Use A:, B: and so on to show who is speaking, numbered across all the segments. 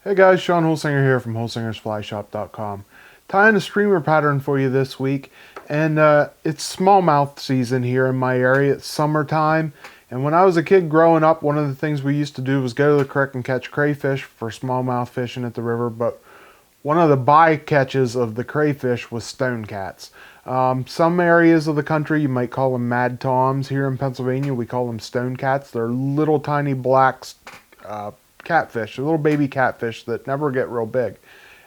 A: Hey guys, Sean Holsinger here from holsingersflyshop.com. Tying a streamer pattern for you this week, and it's smallmouth season here in my area. It's summertime, and when I was a kid growing up, one of the things we used to do was go to the creek and catch crayfish for smallmouth fishing at the river, but one of the bycatches of the crayfish was stonecats. Some areas of the country you might call them Madtoms. Here in Pennsylvania we call them stonecats. They're little tiny black catfish, little baby catfish that never get real big.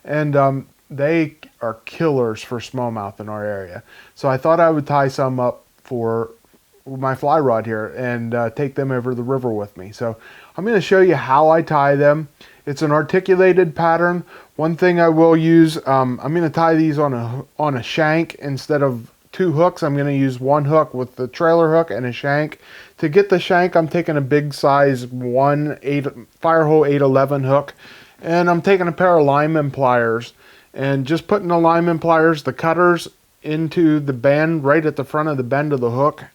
A: And they are killers for smallmouth in our area. So I thought I would tie some up for my fly rod here and take them over the river with me. So I'm going to show you how I tie them. It's an articulated pattern. One thing I will use, I'm going to tie these on a shank instead of two hooks. I'm going to use one hook with the trailer hook and a shank. To get the shank, I'm taking a big size Firehole 811 hook, and I'm taking a pair of lineman pliers and just putting the lineman pliers, the cutters, into the bend right at the front of the bend of the hook,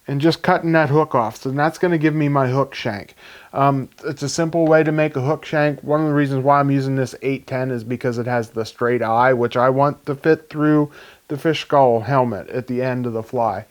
A: and just cutting that hook off. So that's going to give me my hook shank. It's a simple way to make a hook shank. One of the reasons why I'm using this 810 is because it has the straight eye, which I want to fit through the fish skull helmet at the end of the fly.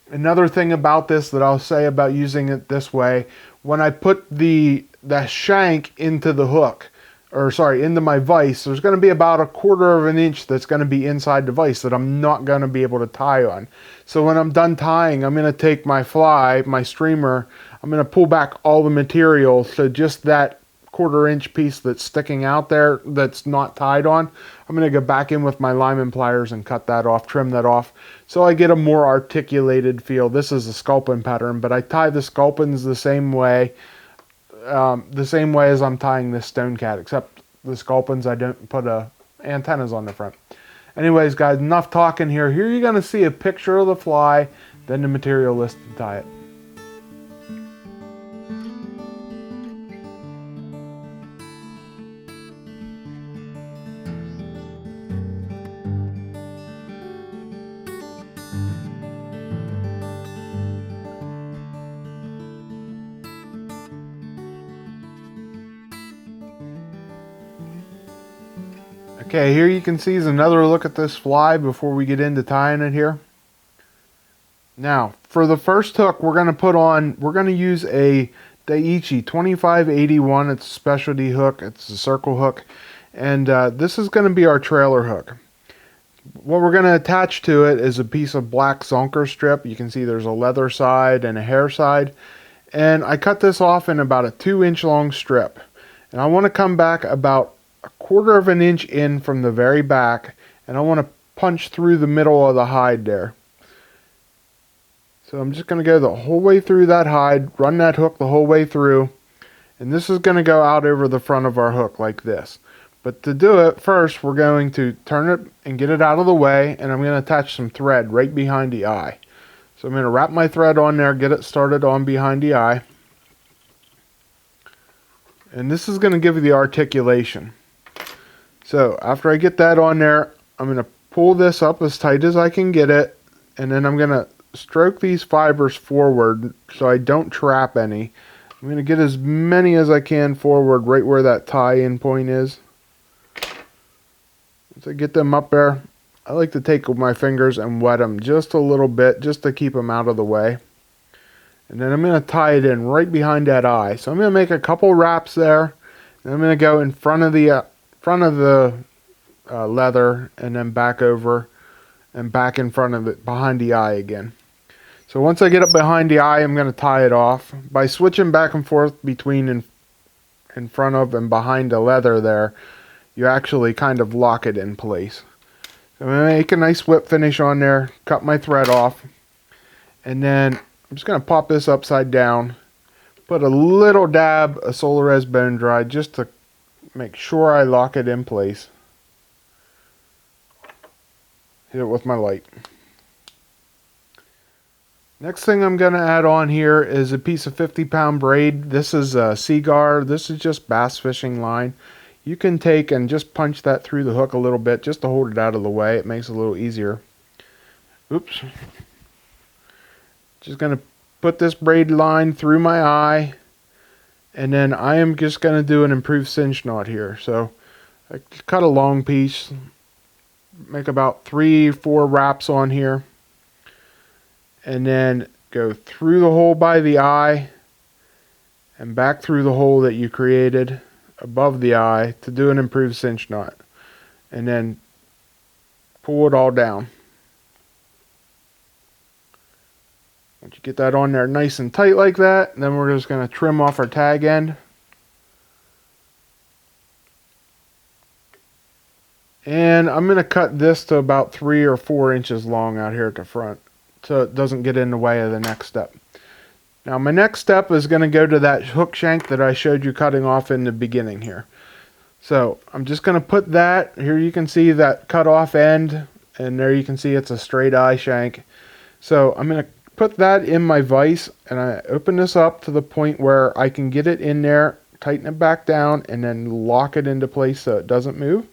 A: Another thing about this that I'll say about using it this way, when I put the shank into the hook, or sorry, into my vise, there's going to be about 1/4 of an inch that's going to be inside the vise that I'm not going to be able to tie on. So when I'm done tying, I'm going to take my fly, my streamer, I'm going to pull back all the material, so just that 1/4 inch piece that's sticking out there that's not tied on, I'm going to go back in with my lineman pliers and cut that off, trim that off, so I get a more articulated feel. This is a Sculpin pattern, but I tie the Sculpins the same way as I'm tying this Stonecat, except the Sculpins I don't put antennas on the front. Anyways guys, enough talking here. Here you're going to see a picture of the fly, then the material list to tie it. Okay, here you can see is another look at this fly before we get into tying it here. Now, for the first hook, we're going to use a Daiichi 2581. It's a specialty hook. It's a circle hook. And this is going to be our trailer hook. What we're going to attach to it is a piece of black Zonker strip. You can see there's a leather side and a hair side. And I cut this off in about a 2-inch long strip. And I want to come back about 1/4 of an inch in from the very back, and I want to punch through the middle of the hide there. So I'm just going to go the whole way through that hide, run that hook the whole way through, and this is going to go out over the front of our hook like this. But to do it, first we're going to turn it and get it out of the way, and I'm going to attach some thread right behind the eye. So I'm going to wrap my thread on there, get it started on behind the eye, and this is going to give you the articulation. So after I get that on there, I'm going to pull this up as tight as I can get it, and then I'm going to stroke these fibers forward so I don't trap any. I'm going to get as many as I can forward right where that tie-in point is. Once I get them up there, I like to take my fingers and wet them just a little bit just to keep them out of the way. And then I'm going to tie it in right behind that eye. So I'm going to make a couple wraps there, and I'm going to go in front of the leather, and then back over and back in front of it behind the eye again. So once I get up behind the eye, I'm going to tie it off by switching back and forth between in front of and behind the leather there. You actually kind of lock it in place. So I'm going to make a nice whip finish on there, cut my thread off, and then I'm just going to pop this upside down, put a little dab of Solarez Bone Dry just to make sure I lock it in place. Hit it with my light. Next thing I'm going to add on here is a piece of 50-pound braid. This is a Seaguar. This is just bass fishing line. You can take and just punch that through the hook a little bit just to hold it out of the way. It makes it a little easier. Oops. Just going to put this braid line through my eye And then I am just going to do an improved cinch knot here. So I cut a long piece, make about 3-4 wraps on here, and then go through the hole by the eye and back through the hole that you created above the eye to do an improved cinch knot, and then pull it all down. Once you get that on there nice and tight like that, then we're just going to trim off our tag end. And I'm going to cut this to about 3 or 4 inches long out here at the front, so it doesn't get in the way of the next step. Now my next step is going to go to that hook shank that I showed you cutting off in the beginning here. So I'm just going to put that, here you can see that cut off end, and there you can see it's a straight eye shank. So I'm going to put that in my vise, and I open this up to the point where I can get it in there, tighten it back down, and then lock it into place so it doesn't move.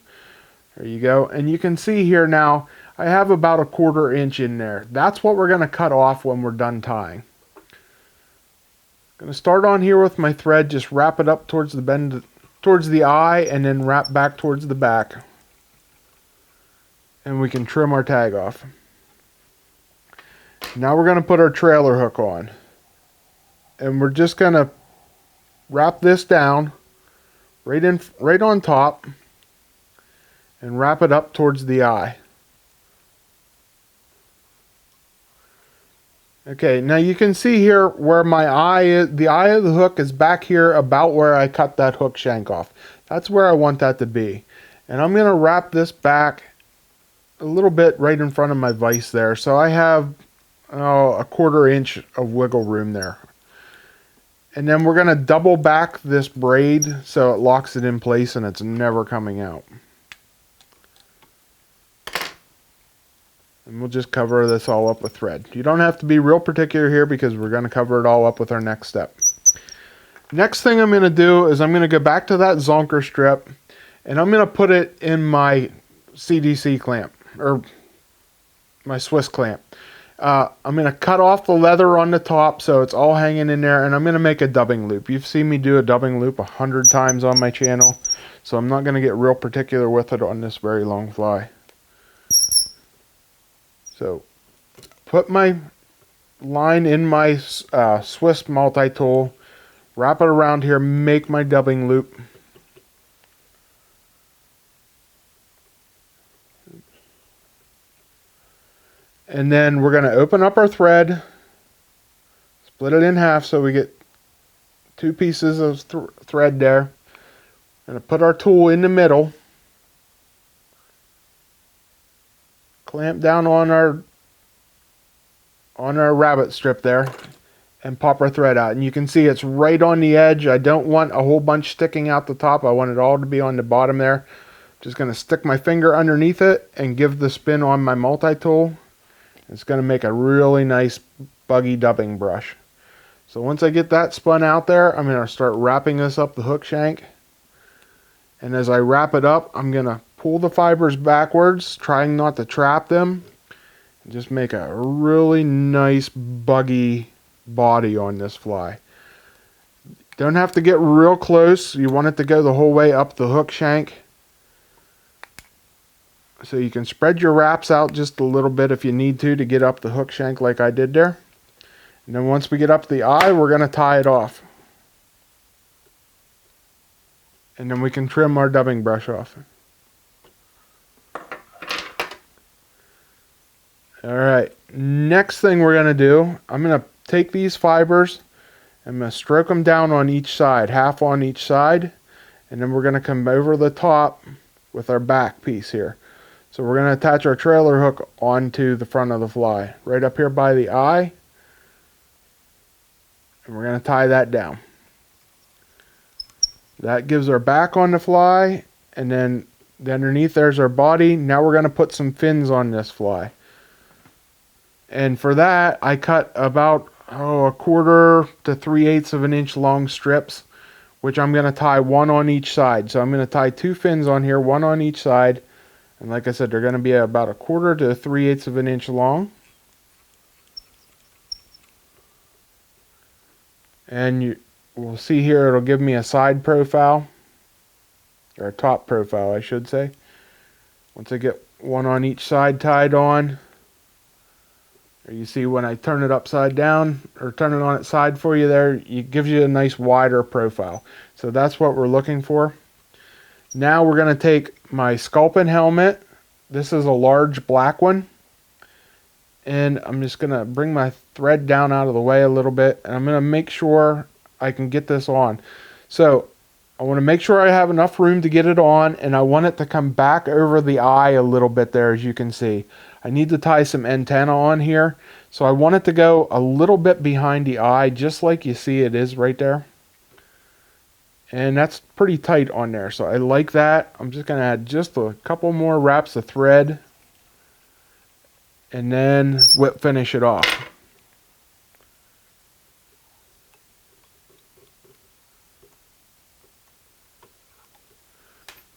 A: There you go. And you can see here now I have about a 1/4 inch in there. That's what we're going to cut off when we're done tying. I'm going to start on here with my thread, just wrap it up towards the bend, towards the eye, and then wrap back towards the back. And we can trim our tag off. Now we're going to put our trailer hook on. And we're just going to wrap this down right on top and wrap it up towards the eye. Okay, now you can see here where my eye is, the eye of the hook is back here about where I cut that hook shank off. That's where I want that to be. And I'm going to wrap this back a little bit right in front of my vise there. So I have a 1/4 inch of wiggle room there. And then we're going to double back this braid so it locks it in place and it's never coming out. And we'll just cover this all up with thread. You don't have to be real particular here because we're going to cover it all up with our next step. Next thing I'm going to do is I'm going to go back to that Zonker strip and I'm going to put it in my CDC clamp, or my Swiss clamp. I'm going to cut off the leather on the top so it's all hanging in there, and I'm going to make a dubbing loop. You've seen me do a dubbing loop 100 times on my channel, so I'm not going to get real particular with it on this very long fly. So put my line in my Swiss multi-tool, wrap it around here, make my dubbing loop. And then we're going to open up our thread, split it in half so we get 2 pieces of thread there. Going to put our tool in the middle, clamp down on our rabbit strip there, and pop our thread out. And you can see it's right on the edge. I don't want a whole bunch sticking out the top. I want it all to be on the bottom there. Just going to stick my finger underneath it and give the spin on my multi-tool. It's going to make a really nice buggy dubbing brush. So once I get that spun out there, I'm going to start wrapping this up the hook shank. And as I wrap it up, I'm going to pull the fibers backwards, trying not to trap them. And just make a really nice buggy body on this fly. Don't have to get real close. You want it to go the whole way up the hook shank. So you can spread your wraps out just a little bit if you need to get up the hook shank like I did there. And then once we get up the eye, we're going to tie it off. And then we can trim our dubbing brush off. Alright, next thing we're going to do, I'm going to take these fibers, I'm going to stroke them down on each side, half on each side, and then we're going to come over the top with our back piece here. So we're going to attach our trailer hook onto the front of the fly, right up here by the eye. And we're going to tie that down. That gives our back on the fly, and then underneath there's our body. Now we're going to put some fins on this fly. And for that, I cut about 1/4 to 3/8 of an inch long strips, which I'm going to tie 1 on each side. So I'm going to tie 2 fins on here, 1 on each side. And like I said, they're going to be about 1/4 to 3/8 of an inch long. And we'll see here, it'll give me a side profile, or a top profile, I should say. Once I get one on each side tied on, or you see when I turn it upside down, or turn it on its side for you there, it gives you a nice wider profile. So that's what we're looking for. Now we're going to take my Sculpin helmet. This is a large black one. And I'm just going to bring my thread down out of the way a little bit. And I'm going to make sure I can get this on. So I want to make sure I have enough room to get it on. And I want it to come back over the eye a little bit there, as you can see. I need to tie some antenna on here. So I want it to go a little bit behind the eye, just like you see it is right there. And that's pretty tight on there. So I like that. I'm just going to add just a couple more wraps of thread. And then whip finish it off.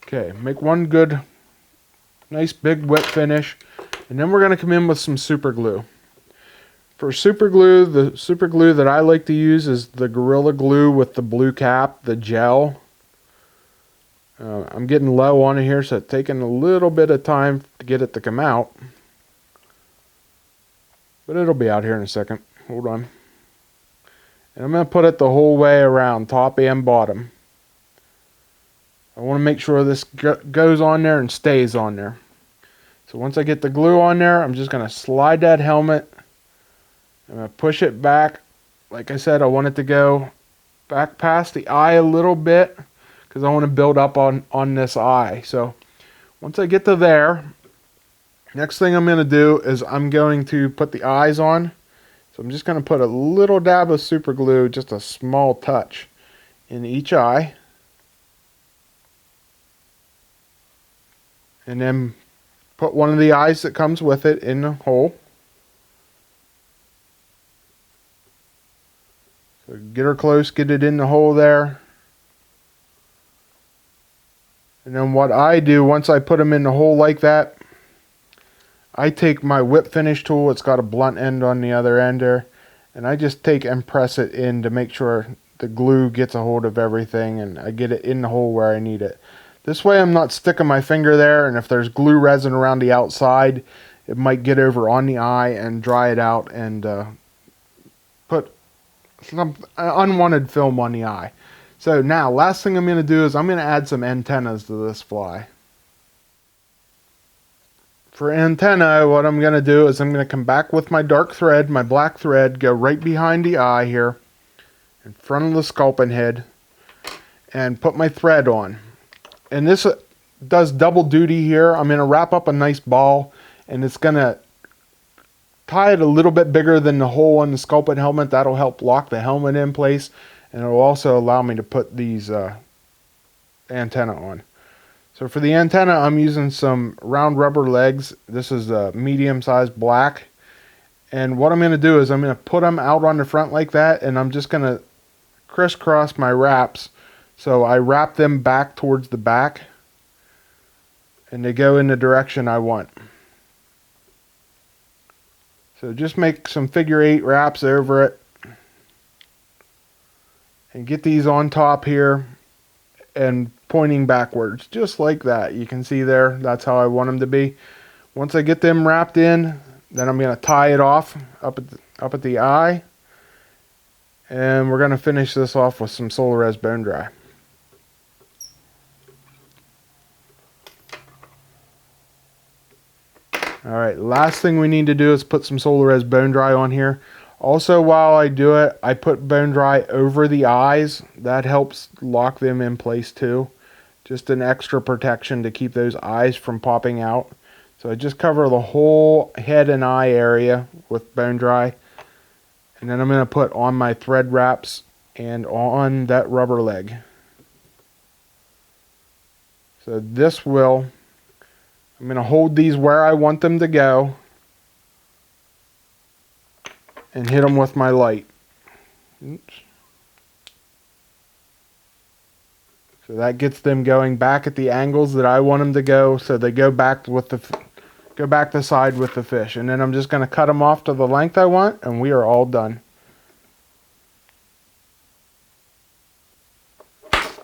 A: Okay, make one good, nice big whip finish. And then we're going to come in with some super glue. For super glue, the super glue that I like to use is the Gorilla Glue with the blue cap, the gel. I'm getting low on it here, so it's taking a little bit of time to get it to come out. But it'll be out here in a second. Hold on. And I'm going to put it the whole way around, top and bottom. I want to make sure this goes on there and stays on there. So once I get the glue on there, I'm just going to slide that helmet. I'm going to push it back. Like I said, I want it to go back past the eye a little bit, because I want to build up on this eye. So once I get to there, next thing I'm going to do is I'm going to put the eyes on. So I'm just going to put a little dab of super glue, just a small touch, in each eye. And then put one of the eyes that comes with it in the hole. So get her close, get it in the hole there. And then what I do, once I put them in the hole like that, I take my whip finish tool, it's got a blunt end on the other end there, and I just take and press it in to make sure the glue gets a hold of everything and I get it in the hole where I need it. This way I'm not sticking my finger there, and if there's glue resin around the outside, it might get over on the eye and dry it out and put some unwanted film on the eye. So now, last thing I'm going to do is I'm going to add some antennas to this fly. For antenna, what I'm going to do is I'm going to come back with my dark thread, my black thread, go right behind the eye here, in front of the Sculpin head, and put my thread on. And this does double duty here. I'm going to wrap up a nice ball, and it's going to tie it a little bit bigger than the hole in the Sculpin helmet. That'll help lock the helmet in place, and it will also allow me to put these antenna on. So for the antenna, I'm using some round rubber legs. This is a medium-sized black. And what I'm going to do is I'm going to put them out on the front like that, and I'm just going to crisscross my wraps. So I wrap them back towards the back, and they go in the direction I want. So just make some figure 8 wraps over it, and get these on top here and pointing backwards, just like that. You can see there, that's how I want them to be. Once I get them wrapped in, then I'm going to tie it off up at the eye, and we're going to finish this off with some Solarez Bone Dry. Alright, last thing we need to do is put some Solarez Bone Dry on here. Also, while I do it, I put Bone Dry over the eyes. That helps lock them in place too. Just an extra protection to keep those eyes from popping out. So I just cover the whole head and eye area with Bone Dry. And then I'm going to put on my thread wraps and on that rubber leg. So this will... I'm going to hold these where I want them to go and hit them with my light. Oops. So that gets them going back at the angles that I want them to go, so they go back with the side with the fish. And then I'm just going to cut them off to the length I want, and we are all done.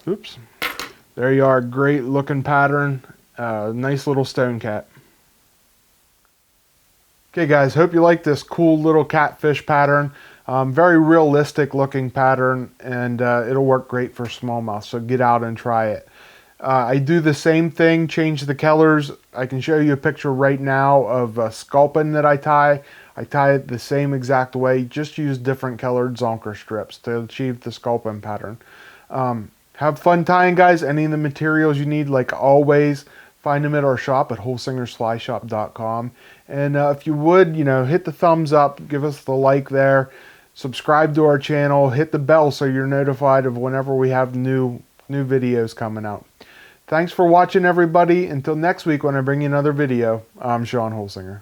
A: Oops. There you are, great looking pattern. Nice little Stonecat. Okay guys, hope you like this cool little catfish pattern. Very realistic looking pattern, and it'll work great for smallmouth, so get out and try it. I do the same thing, change the colors. I can show you a picture right now of a Sculpin that I tie. I tie it the same exact way, just use different colored Zonker strips to achieve the Sculpin pattern. Have fun tying, guys. Any of the materials you need, like always, find them at our shop at holsingersflyshop.com. And if you would, hit the thumbs up, give us the like there, subscribe to our channel, hit the bell so you're notified of whenever we have new videos coming out. Thanks for watching, everybody. Until next week when I bring you another video, I'm Sean Holsinger.